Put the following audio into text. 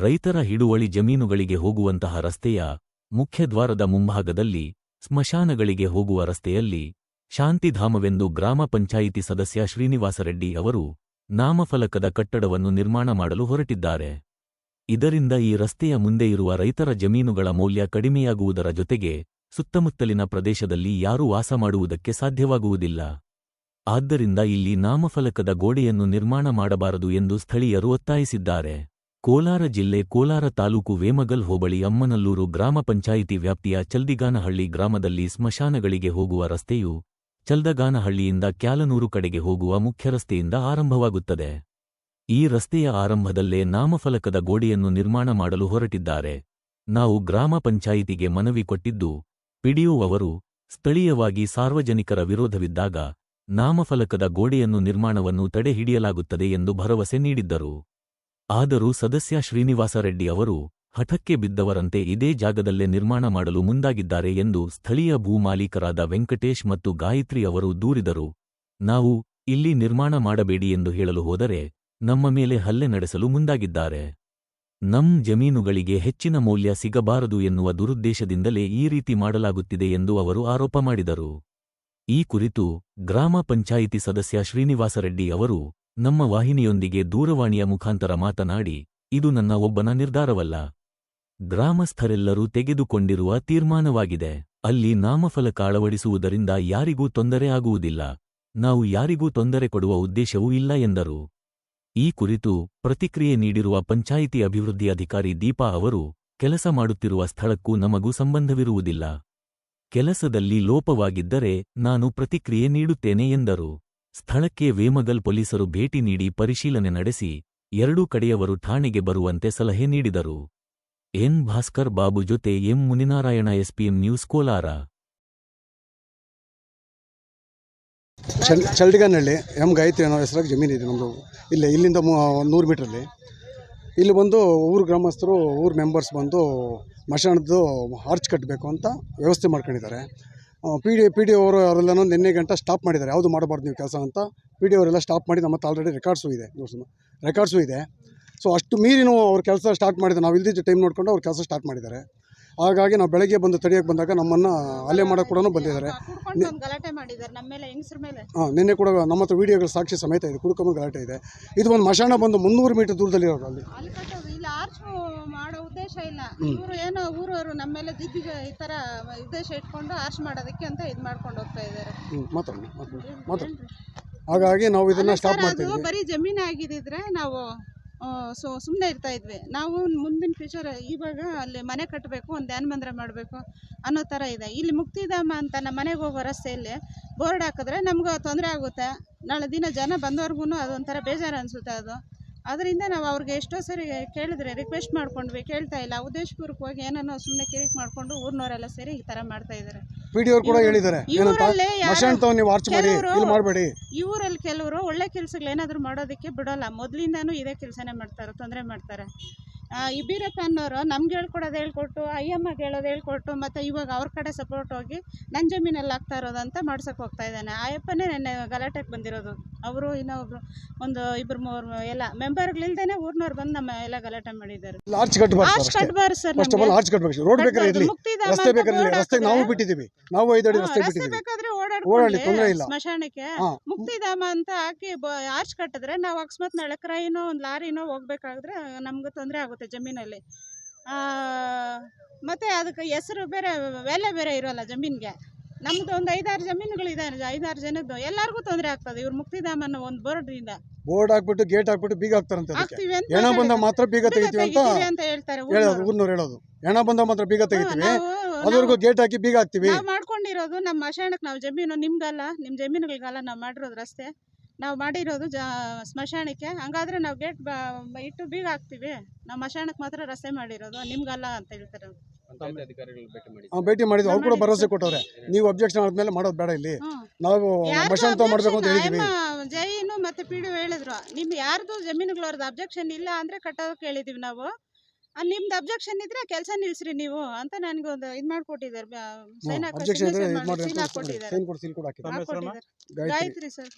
ರೈತರ ಹಿಡುವಳಿ ಜಮೀನುಗಳಿಗೆ ಹೋಗುವಂತಹ ರಸ್ತೆಯ ಮುಖ್ಯದ್ವಾರದ ಮುಂಭಾಗದಲ್ಲಿ ಸ್ಮಶಾನಗಳಿಗೆ ಹೋಗುವ ರಸ್ತೆಯಲ್ಲಿ ಶಾಂತಿಧಾಮವೆಂದು ಗ್ರಾಮ ಪಂಚಾಯಿತಿ ಸದಸ್ಯ ಶ್ರೀನಿವಾಸರೆಡ್ಡಿ ಅವರು ನಾಮಫಲಕದ ಕಟ್ಟಡವನ್ನು ನಿರ್ಮಾಣ ಮಾಡಲು ಹೊರಟಿದ್ದಾರೆ. ಇದರಿಂದ ಈ ರಸ್ತೆಯ ಮುಂದೆ ಇರುವ ರೈತರ ಜಮೀನುಗಳ ಮೌಲ್ಯ ಕಡಿಮೆಯಾಗುವುದರ ಜೊತೆಗೆ ಸುತ್ತಮುತ್ತಲಿನ ಪ್ರದೇಶದಲ್ಲಿ ಯಾರೂ ವಾಸ ಮಾಡುವುದಕ್ಕೆ ಸಾಧ್ಯವಾಗುವುದಿಲ್ಲ. ಆದ್ದರಿಂದ ಇಲ್ಲಿ ನಾಮಫಲಕದ ಗೋಡೆಯನ್ನು ನಿರ್ಮಾಣ ಮಾಡಬಾರದು ಎಂದು ಸ್ಥಳೀಯರು ಒತ್ತಾಯಿಸಿದ್ದಾರೆ. ಕೋಲಾರ ಜಿಲ್ಲೆ ಕೋಲಾರ ತಾಲೂಕು ವೇಮಗಲ್ ಹೋಬಳಿ ಅಮ್ಮನಲ್ಲೂರು ಗ್ರಾಮ ಪಂಚಾಯಿತಿ ವ್ಯಾಪ್ತಿಯ ಚಲ್ದಿಗಾನಹಳ್ಳಿ ಗ್ರಾಮದಲ್ಲಿ ಸ್ಮಶಾನಗಳಿಗೆ ಹೋಗುವ ರಸ್ತೆಯು ಚಲ್ದಗಾನಹಳ್ಳಿಯಿಂದ ಕ್ಯಾಲನೂರು ಕಡೆಗೆ ಹೋಗುವ ಮುಖ್ಯರಸ್ತೆಯಿಂದ ಆರಂಭವಾಗುತ್ತದೆ. ಈ ರಸ್ತೆಯ ಆರಂಭದಲ್ಲೇ ನಾಮಫಲಕದ ಗೋಡೆಯನ್ನು ನಿರ್ಮಾಣ ಮಾಡಲು ಹೊರಟಿದ್ದಾರೆ. ನಾವು ಗ್ರಾಮ ಪಂಚಾಯಿತಿಗೆ ಮನವಿ ಕೊಟ್ಟಿದ್ದು, ಪಿಡಿಒ ಅವರು ಸ್ಥಳೀಯವಾಗಿ ಸಾರ್ವಜನಿಕರ ವಿರೋಧವಿದ್ದಾಗ ನಾಮಫಲಕದ ಗೋಡೆಯನ್ನು ನಿರ್ಮಾಣವನ್ನು ತಡೆಹಿಡಿಯಲಾಗುತ್ತದೆ ಎಂದು ಭರವಸೆ ನೀಡಿದ್ದರು. ಆದರೂ ಸದಸ್ಯ ಶ್ರೀನಿವಾಸರೆಡ್ಡಿ ಅವರು ಹಠಕ್ಕೆ ಬಿದ್ದವರಂತೆ ಇದೇ ಜಾಗದಲ್ಲೇ ನಿರ್ಮಾಣ ಮಾಡಲು ಮುಂದಾಗಿದ್ದಾರೆ ಎಂದು ಸ್ಥಳೀಯ ಭೂ ಮಾಲೀಕರಾದ ವೆಂಕಟೇಶ್ ಮತ್ತು ಗಾಯತ್ರಿ ಅವರು ದೂರಿದರು. ನಾವು ಇಲ್ಲಿ ನಿರ್ಮಾಣ ಮಾಡಬೇಡಿ ಎಂದು ಹೇಳಲು ಹೋದರೆ ನಮ್ಮ ಮೇಲೆ ಹಲ್ಲೆ ನಡೆಸಲು ಮುಂದಾಗಿದ್ದಾರೆ. ನಮ್ ಜಮೀನುಗಳಿಗೆ ಹೆಚ್ಚಿನ ಮೌಲ್ಯ ಸಿಗಬಾರದು ಎನ್ನುವ ದುರುದ್ದೇಶದಿಂದಲೇ ಈ ರೀತಿ ಮಾಡಲಾಗುತ್ತಿದೆ ಎಂದು ಅವರು ಆರೋಪ ಮಾಡಿದರು. ಈ ಕುರಿತು ಗ್ರಾಮ ಪಂಚಾಯಿತಿ ಸದಸ್ಯ ಶ್ರೀನಿವಾಸರೆಡ್ಡಿ ಅವರು ನಮ್ಮ ವಾಹಿನಿಯೊಂದಿಗೆ ದೂರವಾಣಿಯ ಮುಖಾಂತರ ಮಾತನಾಡಿ, ಇದು ನನ್ನ ಒಬ್ಬನ ನಿರ್ಧಾರವಲ್ಲ, ಗ್ರಾಮಸ್ಥರೆಲ್ಲರೂ ತೆಗೆದುಕೊಂಡಿರುವ ತೀರ್ಮಾನವಾಗಿದೆ. ಅಲ್ಲಿ ನಾಮಫಲಕ ಅಳವಡಿಸುವುದರಿಂದ ಯಾರಿಗೂ ತೊಂದರೆ ಆಗುವುದಿಲ್ಲ. ನಾವು ಯಾರಿಗೂ ತೊಂದರೆ ಕೊಡುವ ಉದ್ದೇಶವೂ ಇಲ್ಲ ಎಂದರು. ಈ ಕುರಿತು ಪ್ರತಿಕ್ರಿಯೆ ನೀಡಿರುವ ಪಂಚಾಯಿತಿ ಅಭಿವೃದ್ಧಿ ಅಧಿಕಾರಿ ದೀಪಾ ಅವರು, ಕೆಲಸ ಮಾಡುತ್ತಿರುವ ಸ್ಥಳಕ್ಕೂ ನಮಗೂ ಸಂಬಂಧವಿರುವುದಿಲ್ಲ. ಕೆಲಸದಲ್ಲಿ ಲೋಪವಾಗಿದ್ದರೆ ನಾನು ಪ್ರತಿಕ್ರಿಯೆ ನೀಡುತ್ತೇನೆ ಎಂದರು. ಸ್ಥಳಕ್ಕೆ ವೇಮಗಲ್ ಪೊಲೀಸರು ಭೇಟಿ ನೀಡಿ ಪರಿಶೀಲನೆ ನಡೆಸಿ ಎರಡೂ ಕಡೆಯವರು ಠಾಣೆಗೆ ಬರುವಂತೆ ಸಲಹೆ ನೀಡಿದರು. ಎನ್ ಭಾಸ್ಕರ್ ಬಾಬು ಜೊತೆ M Muninarayana, SPM news, Kolar. Chaldiganahalli M Gayatri ಅನ್ನೋ ಹೆಸರಾಗಿ ಜಮೀನಿದೆ ನಮ್ಮದು. ಇಲ್ಲಿಂದ 100 ಮೀಟ್ರಲ್ಲಿ ಇಲ್ಲಿ ಬಂದು ಊರು ಗ್ರಾಮಸ್ಥರು, ಊರು ಮೆಂಬರ್ಸ್ ಬಂದು ಮಶಾಣದ್ದು ಆರ್ಚ್ ಕಟ್ಟಬೇಕು ಅಂತ ವ್ಯವಸ್ಥೆ ಮಾಡ್ಕೊಂಡಿದ್ದಾರೆ. ಪಿ ಡಿ ಅವರು ಅವರೆಲ್ಲನೂ ನಿನ್ನೆ ಗಂಟೆ ಸ್ಟಾಪ್ ಮಾಡಿದ್ದಾರೆ. ಯಾವುದು ಮಾಡಬಾರ್ದು ನೀವು ಕೆಲಸ ಅಂತ ಪಿ ಡಿ ಅವರೆಲ್ಲ ಸ್ಟಾಪ್ ಮಾಡಿ ನಮ್ಮ ಹತ್ರ ಆಲ್ರೆಡಿ ರೆಕಾರ್ಡ್ಸು ಇದೆ. ಸೊ ಅಷ್ಟು ಮೀರಿನೂ ಅವ್ರ ಕೆಲಸ ಸ್ಟಾರ್ಟ್ ಮಾಡಿದ್ದಾರೆ. ನಾವು ಇಲ್ದಿದ್ದ ಟೈಮ್ ನೋಡಿಕೊಂಡು ಅವ್ರ ಕೆಲಸ ಸ್ಟಾರ್ಟ್ ಮಾಡಿದ್ದಾರೆ. ಹಾಗಾಗಿ ನಾವು ಬೆಳಗ್ಗೆ ಬಂದು ತಡೆಯೋಕ್ಕೆ ಬಂದಾಗ ನಮ್ಮನ್ನು ಅಲ್ಲೇ ಮಾಡೋಕ್ಕೆ ಕೂಡ ಬಂದಿದ್ದಾರೆ. ನಿನ್ನೆ ಕೂಡ ನಮ್ಮ ಹತ್ರ ವೀಡಿಯೋಗಳು ಸಾಕ್ಷಿ ಸಮೇತ ಇದೆ. ಕುಡ್ಕೊಂಡು ಗಲಾಟೆ ಇದೆ. ಇದು ಒಂದು ಮಶಾಣ ಬಂದು 300 ಮೀಟರ್ ದೂರದಲ್ಲಿರೋದು. ಅಲ್ಲಿ ಆರ್ಚ್ ಮಾಡೋ ಉದ್ದೇಶ ಇಲ್ಲ. ಇವರು ಏನೋ ಊರವರು ನಮ್ಮ ಮೇಲೆ ಜಿದ್ದಿಗೆ ಈ ಥರ ಉದ್ದೇಶ ಇಟ್ಕೊಂಡು ಆರ್ಚ್ ಮಾಡೋದಕ್ಕೆ ಅಂತ ಇದು ಮಾಡ್ಕೊಂಡು ಹೋಗ್ತಾ ಇದ್ದಾರೆ. ಮಾತಾಡಿ. ಹಾಗಾಗಿ ನಾವು ಇದನ್ನ ಸ್ಟಾಪ್ ಮಾಡ್ತೀವಿ. ಬರೀ ಜಮೀನು ಆಗಿದ್ದಿದ್ರೆ ನಾವು ಸುಮ್ಮನೆ ಇರ್ತಾ ಇದ್ವಿ. ನಾವು ಮುಂದಿನ ಫ್ಯೂಚರ್ ಇವಾಗ ಅಲ್ಲಿ ಮನೆ ಕಟ್ಟಬೇಕು, ಒಂದು ಧ್ಯಾನ ಮಂದಿರ ಮಾಡಬೇಕು ಅನ್ನೋ ಥರ ಇದೆ. ಇಲ್ಲಿ ಮುಕ್ತಿಧಾಮ ಅಂತ ನಮ್ಮ ಮನೆಗೆ ಹೋಗೋ ರಸ್ತೆಯಲ್ಲಿ ಬೋರ್ಡ್ ಹಾಕಿದ್ರೆ ನಮ್ಗೆ ತೊಂದರೆ ಆಗುತ್ತೆ. ನಾಳೆ ದಿನ ಜನ ಬಂದವ್ರಿಗೂ ಅದೊಂಥರ ಬೇಜಾರು ಅನಿಸುತ್ತೆ. ಅದರಿಂದ ನಾವು ಅವ್ರಿಗೆ ಎಷ್ಟೋ ಸರಿ ಕೇಳಿದ್ರೆ ರಿಕ್ವೆಸ್ಟ್ ಮಾಡ್ಕೊಂಡ್ವಿ, ಕೇಳ್ತಾ ಇಲ್ಲ. ಉದ್ದೇಶಪೂರ್ವಕವಾಗಿ ಏನೋ ಸುಮ್ಮನೆ ಕಿರಿಕ್ ಮಾಡಿಕೊಂಡು ಊರಿನವರೆಲ್ಲ ಸೇರಿ ಈ ಥರ ಮಾಡ್ತಾ ಇದ್ದಾರೆ. ಈ ಊರಲ್ಲಿ ಕೆಲವರು ಒಳ್ಳೆ ಕೆಲಸಗಳು ಏನಾದರೂ ಮಾಡೋದಕ್ಕೆ ಬಿಡೋಲ್ಲ. ಮೊದಲಿಂದಾನು ಇದೇ ಕೆಲಸನೇ ಮಾಡ್ತಾರೆ, ತೊಂದರೆ ಮಾಡ್ತಾರೆ. ಈ ಬೀರಪ್ಪ ಅನ್ನೋರು ನಮ್ಗೆ ಹೇಳ್ಕೊಟ್ಟು ಅಯ್ಯಮ್ಮಗೆ ಹೇಳ್ಕೊಟ್ಟು ಮತ್ತು ಇವಾಗ ಅವ್ರ ಕಡೆ ಸಪೋರ್ಟ್ ಹೋಗಿ ನನ್ನ ಜಮೀನಲ್ಲಿ ಆಗ್ತಾ ಇರೋದು ಅಂತ ಮಾಡ್ಸೋಕೆ ಹೋಗ್ತಾ ಇದ್ದಾನೆ. ಅಯ್ಯಪ್ಪನೇ ನೆನ್ನೆ ಗಲಾಟೆಗೆ ಬಂದಿರೋದು. ಅವರು ಇನ್ನೊಬ್ರು ಒಂದು 2-3 ಎಲ್ಲ ಮೆಂಬರ್ಗಳಿಲ್ದೇನೆ ಊರಿನವ್ರು ಬಂದು ನಮ್ಮ ಎಲ್ಲ ಗಲಾಟೆ ಮಾಡಿದ್ದಾರೆ. ಆರ್ಚ್ ಕಟ್ಟಬಾರ್ದು ಸರ್. ಬೇಕಾದ್ರೆ ಓಡಾಡ್ಕೊಳ್ಳಿ ಸ್ಮಶಾನಕ್ಕೆ. ಮುಕ್ತಿಧಾಮ ಅಂತ ಹಾಕಿ ಆರ್ಚ್ ಕಟ್ಟಿದ್ರೆ ನಾವು ಅಕಸ್ಮಾತ್ ನಾಳೆ ಕ್ರೈನೋ ಒಂದು ಲಾರಿನೋ ಹೋಗ್ಬೇಕಾದ್ರೆ ನಮ್ಗೆ ತೊಂದರೆ ಆಗುತ್ತೆ ಜಮೀನಲ್ಲಿ. ಮತ್ತೆ ಅದಕ್ಕೆ ಹೆಸರು ಬೇರೆ, ಬೆಲೆ ಬೇರೆ ಇರೋಲ್ಲ ಜಮೀನಿಗೆ. ನಮ್ದು ಒಂದು 5-6 ಜಮೀನುಗಳಿದೆ, 5-6 ಜನದ್ದು ಎಲ್ಲರಿಗೂ ತೊಂದರೆ ಆಗ್ತದೆ. ಇವ್ರು ಮುಕ್ತಿಧಾಮನ ಒಂದು ಬೋರ್ಡ್ ಹಾಕ್ಬಿಟ್ಟು ಗೇಟ್ ಹಾಕ್ಬಿಟ್ಟು ಬೀಗ ಹಾಕ್ತಾರಂತೆ. ಹಾಕ್ತಿವಿ ಅಂತ ಹೆಣ ಬಂದ ಮಾತ್ರ ಬೀಗ ತೆಗಿತೀವಿ ಅಂತ ಹೇಳ್ತಾರೆ ಊರ್ನವ್ರು ಹೇಳೋದು. ಹೆಣ ಬಂದ ಮಾತ್ರ ಬೀಗ ತೆಗಿತೀವಿ, ಅದ್ರಿಗೂ ಗೇಟ್ ಹಾಕಿ ಬೀಗ ಹಾಕ್ತಿವಿ. ನಾವು ಮಾಡ್ಕೊಂಡಿರೋದು ನಮ್ಮ ಮಶಾಣಕ್ಕೆ. ನಾವು ಜಮೀನು ನಿಮ್ಗಲ್ಲ, ನಿಮ್ಮ ಜಮೀನುಗಳಿಗಲ್ಲ ನಾವು ಮಾಡಿರೋದು ರಸ್ತೆ. ನಾವು ಮಾಡಿರೋದು ಸ್ಮಶಾನಕ್ಕೆ. ಹಂಗಾದ್ರೆ ನಾವು ಗೇಟ್ ಇಟ್ಟು ಬೀಗ ಹಾಕ್ತಿವಿ. ನಾವು ಮಶಾಣಕ್ಕೆ ಮಾತ್ರ ರಸ್ತೆ ಮಾಡಿರೋದು, ನಿಮ್ಗಲ್ಲ ಅಂತ ಹೇಳ್ತಾರೆ. ಭೇಟಿ ಮಾಡಿದ್ವಿ, ಅವ್ರು ಕೂಡ ಭರವಸೆ ಕೊಟ್ಟವ್ರೆ. ನೀವು ಅಬ್ಜೆಕ್ಷನ್ ಆದ್ಮೇಲೆ ಮಾಡೋದು ಬೇಡ, ಇಲ್ಲಿ ನಾವು ಮಶಾನ ಮಾಡಬೇಕು ಅಂತ ಹೇಳಿದ್ವಿ. ಜೈನು ಮತ್ತೆ ಪಿಡಿಒ ಹೇಳಿದ್ರು, ನಿಮ್ ಯಾರ್ದು ಜಮೀನುಗಳವ್ರದ್ದು ಅಬ್ಜೆಕ್ಷನ್ ಇಲ್ಲ ಅಂದ್ರೆ ಕಟ್ಟೋಕೆ ಹೇಳಿದೀವಿ ನಾವು. ನಿಮ್ದು ಅಬ್ಜೆಕ್ಷನ್ ಇದ್ರೆ ಕೆಲಸ ನಿಲ್ಸ್ರಿ ನೀವು ಅಂತ ನನಗೆ ಒಂದು ಇದು ಮಾಡ್ಕೊಟ್ಟಿದ್ದಾರೆ. ಗಾಯತ್ರಿ ಸರ್.